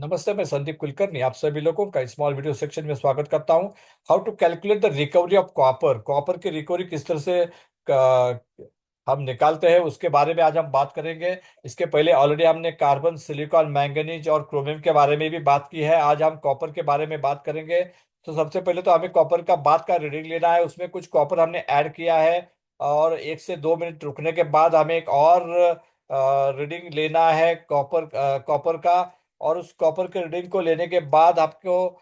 नमस्ते, मैं संदीप कुलकर्णी आप सभी लोगों का स्मॉल वीडियो सेक्शन में स्वागत करता हूं। How to calculate the recovery of copper. Copper की रिकवरी किस तरह से हम निकालते हैं उसके बारे में आज हम बात करेंगे। इसके पहले ऑलरेडी हमने कार्बन, सिलिकॉन, मैंगनीज और क्रोमियम के बारे में भी बात की है। आज हम कॉपर के बारे में बात करेंगे। तो सबसे पहले तो हमें कॉपर का बात का रीडिंग लेना है। उसमें कुछ कॉपर हमने ऐड किया है और 1 से 2 मिनट रुकने के बाद हमें एक और रीडिंग लेना है कॉपर कॉपर का। और उस कॉपर के रीडिंग को लेने के बाद आपको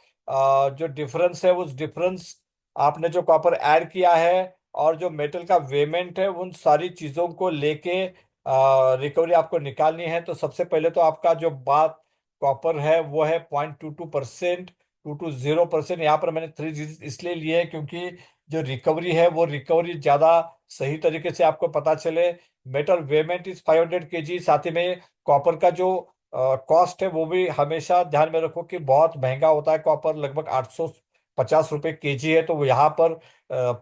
जो डिफरेंस है उस डिफरेंस, आपने जो कॉपर ऐड किया है और जो मेटल का वेमेंट है, उन सारी चीजों को लेके रिकवरी आपको निकालनी है। तो सबसे पहले तो आपका जो बात कॉपर है वो है 0.22%, 220%। यहाँ पर मैंने 3 डिजिट इसलिए लिए है क्योंकि जो रिकवरी है वो रिकवरी ज्यादा सही तरीके से आपको पता चले। मेटल वेमेंट इज 500 kg। साथ ही में कॉपर का जो कॉस्ट है वो भी हमेशा ध्यान में रखो कि बहुत महंगा होता है। कॉपर लगभग 850 रुपये kg है। तो वो यहाँ पर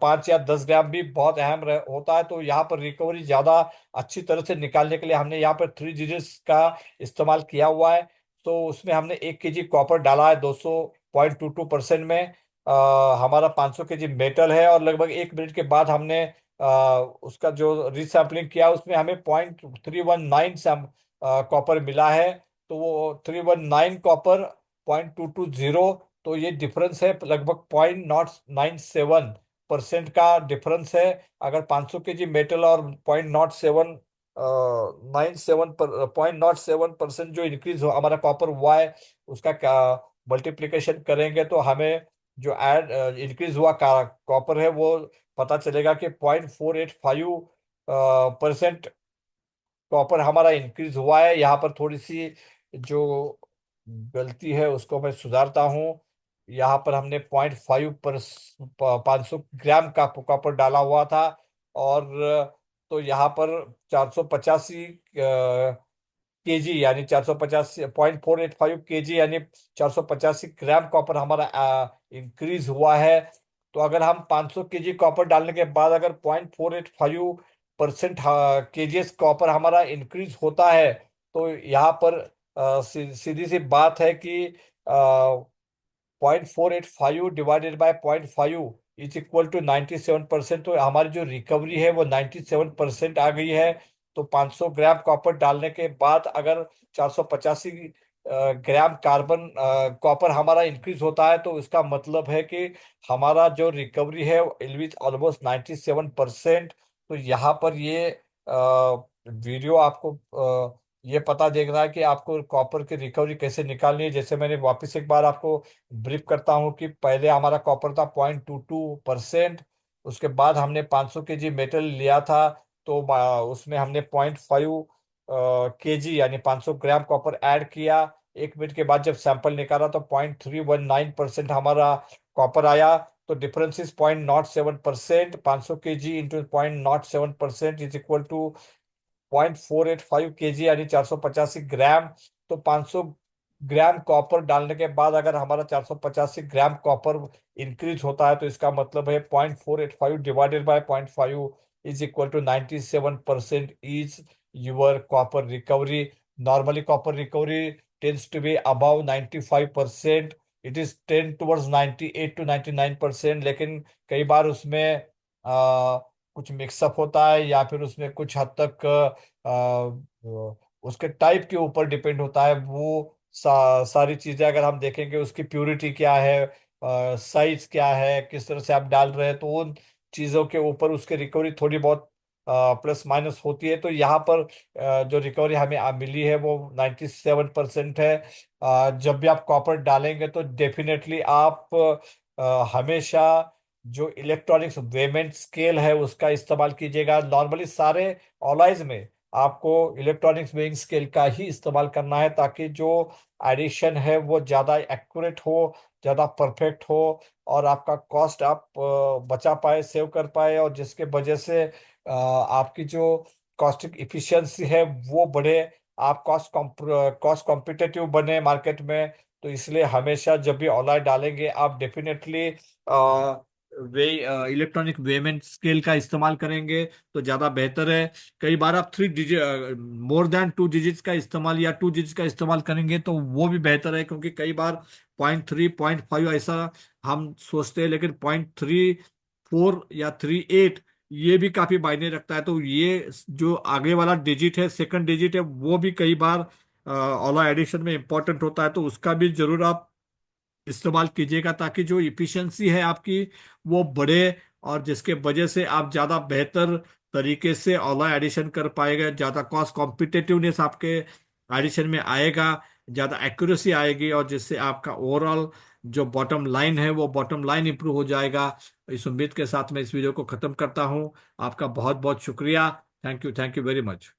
5 या 10 ग्राम भी बहुत अहम होता है। तो यहाँ पर रिकवरी ज्यादा अच्छी तरह से निकालने के लिए हमने यहाँ पर 3 डिजिट्स का इस्तेमाल किया हुआ है। तो उसमें हमने 1 kg कॉपर डाला है 200.22% में। हमारा 500 kg मेटल है और लगभग 1 मिनट के बाद हमने उसका जो रीसैम्पलिंग किया उसमें हमें 0.319 कॉपर मिला है। तो वो 319 कॉपर 0.220, तो ये डिफरेंस है लगभग 0.097% का डिफरेंस है। अगर 500 kg मेटल और 0.07% जो इंक्रीज हो हमारा कॉपर हुआ है उसका क्या मल्टीप्लिकेशन करेंगे तो हमें जो ऐड इंक्रीज हुआ कॉपर है वो पता चलेगा कि 0.485% प्रॉपर हमारा इंक्रीज हुआ है। यहाँ पर थोड़ी सी जो गलती है उसको मैं सुधारता हूँ। यहाँ पर हमने 0.5 पर 500 ग्राम का कॉपर डाला हुआ था। और तो यहाँ पर 485 केजी यानी 450.485 केजी यानी 485 ग्राम कॉपर हमारा इंक्रीज हुआ है। तो अगर हम 500 kg कॉपर डालने के बाद अगर 0.485% केजीएस कॉपर हमारा इंक्रीज होता है तो यहाँ पर सीधी सी बात है कि 0.485 divided by 0.5 is equal to 97%। तो हमारी जो रिकवरी है वो 97% आ गई है। तो 500 ग्राम कॉपर डालने के बाद अगर 485 ग्राम कार्बन कॉपर हमारा इंक्रीज होता है तो इसका मतलब है कि हमारा जो रिकवरी है विच ऑलमोस्ट 97%। तो यहाँ पर ये वीडियो आपको ये पता देखना है कि आपको कॉपर की रिकवरी कैसे निकालनी है। जैसे मैंने वापस एक बार आपको ब्रीफ करता हूँ कि पहले हमारा कॉपर था 0.22%। उसके बाद हमने 500 kg मेटल लिया था। तो उसमें हमने 0.5 kg यानी 500 ग्राम कॉपर ऐड किया। 1 मिनट के बाद जब सैंपल निकाला तो 0.319% हमारा कॉपर आया। तो difference is 0.07%। 500 kg into 0.07% is equal to 0.485 kg यानी 485 ग्राम। तो 500 ग्राम कॉपर डालने के बाद अगर हमारा 485 ग्राम कॉपर इंक्रीज होता है तो इसका मतलब है 0.485 divided by 0.5 is equal to 97% is your copper recovery. Normally copper recovery tends to be above 95%। It is tend towards 98 to 99%। लेकिन कई बार उसमें कुछ मिक्सअप होता है या फिर उसमें कुछ हद तक उसके टाइप के ऊपर डिपेंड होता है। वो सारी चीजें अगर हम देखेंगे उसकी प्यूरिटी क्या है, साइज क्या है, किस तरह से आप डाल रहे हैं, तो उन चीजों के ऊपर उसकी रिकवरी थोड़ी बहुत प्लस माइनस होती है। तो यहाँ पर जो रिकवरी हमें मिली है वो 97% है। जब भी आप कॉपर डालेंगे तो डेफिनेटली आप हमेशा जो इलेक्ट्रॉनिक्स वेमेंट स्केल है उसका इस्तेमाल कीजिएगा। नॉर्मली सारे ऑलॉयज में आपको इलेक्ट्रॉनिक्स वेइंग स्केल का ही इस्तेमाल करना है ताकि जो एडिशन है वो ज़्यादा एक्यूरेट हो, ज़्यादा परफेक्ट हो और आपका कॉस्ट आप बचा पाए, सेव कर पाए और जिसके वजह से आपकी जो कॉस्टिंग इफिशियंसी है वो बढ़े, आप कॉस्ट कॉम्पिटिटिव बने मार्केट में। तो इसलिए हमेशा जब भी ऑनलाइन डालेंगे आप डेफिनेटली वे इलेक्ट्रॉनिक वेमेंट स्केल का इस्तेमाल करेंगे तो ज़्यादा बेहतर है। कई बार आप 3 डिजिट, मोर देन 2 डिजिट्स का इस्तेमाल या 2 डिजिट्स का इस्तेमाल करेंगे तो वो भी बेहतर है, क्योंकि कई बार 0.3 0.5 ऐसा हम सोचते हैं, लेकिन 0.34 या 38 ये भी काफी मायने रखता है। तो ये जो आगे वाला डिजिट है, सेकंड डिजिट है, वो भी कई बार ऑला एडिशन में इंपॉर्टेंट होता है, तो उसका भी जरूर आप इस्तेमाल कीजिएगा, ताकि जो इफिशिएंसी है आपकी वो बढ़े, और जिसके वजह से आप ज़्यादा बेहतर तरीके से ऑनलाइन एडिशन कर पाएगा, ज़्यादा कॉस्ट कॉम्पिटिटिवनेस आपके एडिशन में आएगा, ज़्यादा एक्यूरेसी आएगी, और जिससे आपका ओवरऑल जो बॉटम लाइन है वो बॉटम लाइन इंप्रूव हो जाएगा। इस उम्मीद के साथ मैं इस वीडियो को ख़त्म करता हूँ। आपका बहुत बहुत शुक्रिया। Thank you very much.